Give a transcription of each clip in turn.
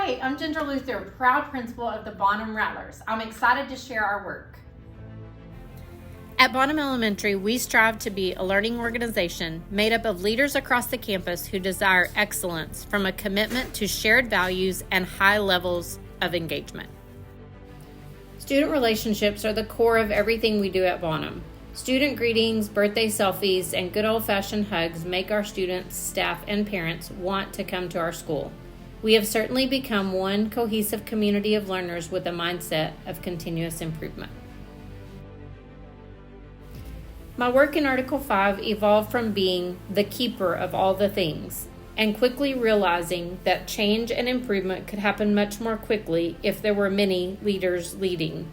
Hi, I'm Ginger Luther, proud principal of the Bonham Rattlers. I'm excited to share our work. At Bonham Elementary, we strive to be a learning organization made up of leaders across the campus who desire excellence from a commitment to shared values and high levels of engagement. Student relationships are the core of everything we do at Bonham. Student greetings, birthday selfies, and good old-fashioned hugs make our students, staff, and parents want to come to our school. We have certainly become one cohesive community of learners with a mindset of continuous improvement. My work in Article 5 evolved from being the keeper of all the things and quickly realizing that change and improvement could happen much more quickly if there were many leaders leading.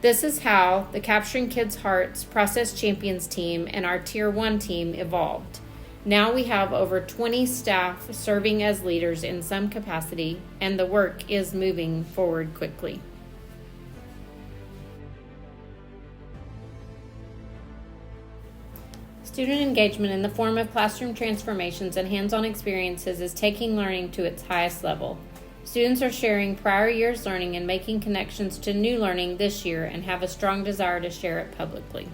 This is how the Capturing Kids' Hearts Process Champions team and our Tier 1 team evolved. Now we have over 20 staff serving as leaders in some capacity, and the work is moving forward quickly. Student engagement in the form of classroom transformations and hands-on experiences is taking learning to its highest level. Students are sharing prior year's learning and making connections to new learning this year and have a strong desire to share it publicly.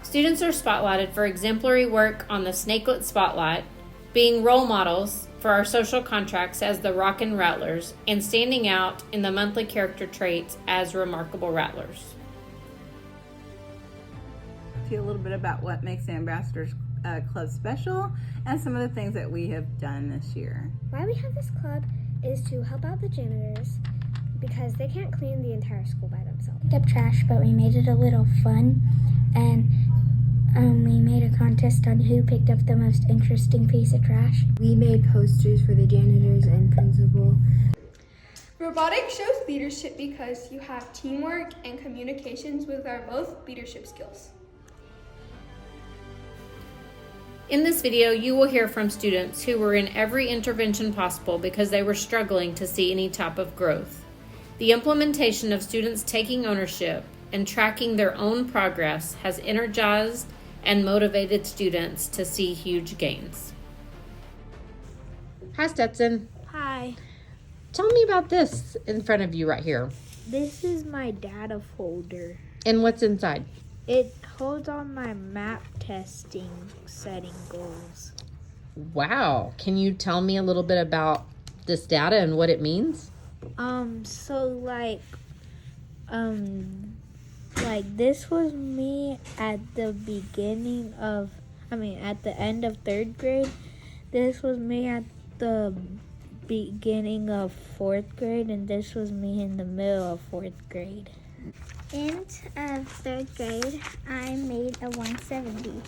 Students are spotlighted for exemplary work on the Snakelet Spotlight, being role models for our social contracts as the Rockin' Rattlers, and standing out in the monthly character traits as Remarkable Rattlers. A little bit about what makes the Ambassadors Club special and some of the things that we have done this year. Why we have this club is to help out the janitors because they can't clean the entire school by themselves. We picked up trash, but we made it a little fun, and we made a contest on who picked up the most interesting piece of trash. We made posters for the janitors and principal. Robotics shows leadership because you have teamwork and communications, which are both leadership skills. In this video, you will hear from students who were in every intervention possible because they were struggling to see any type of growth. The implementation of students taking ownership and tracking their own progress has energized and motivated students to see huge gains. Hi, Stetson. Hi. Tell me about this in front of you right here. This is my data folder. And what's inside? It holds all my map testing setting goals. Wow. Can you tell me a little bit about this data and what it means? This was me at the at the end of 3rd grade. This was me at the beginning of 4th grade, and this was me in the middle of 4th grade. In 3rd grade, I made a 170.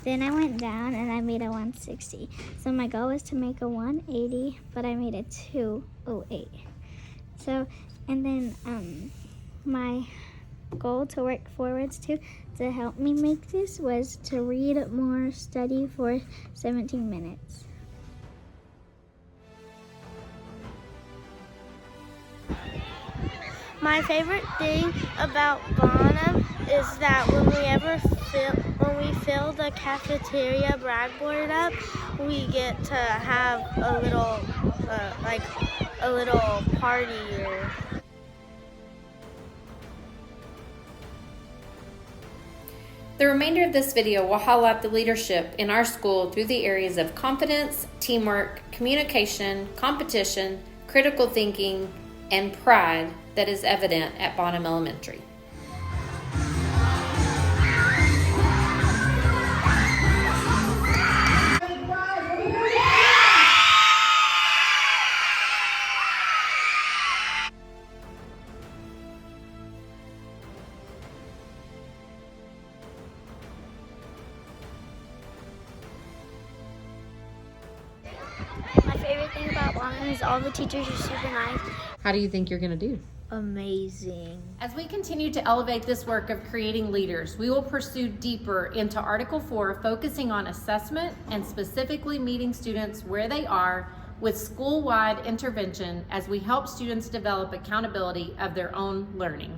Then I went down and I made a 160. So my goal was to make a 180, but I made a 208. And then my goal to work forwards to help me make this was to read more, study for 17 minutes. My favorite thing about Bonham is that when we fill the cafeteria blackboard up, we get to have a little party. The remainder of this video will highlight the leadership in our school through the areas of confidence, teamwork, communication, competition, critical thinking, and pride that is evident at Bonham Elementary. My favorite thing about Bonham is all the teachers are super nice. How do you think you're going to do? Amazing. As we continue to elevate this work of creating leaders, we will pursue deeper into Article 4, focusing on assessment and specifically meeting students where they are with school-wide intervention as we help students develop accountability of their own learning.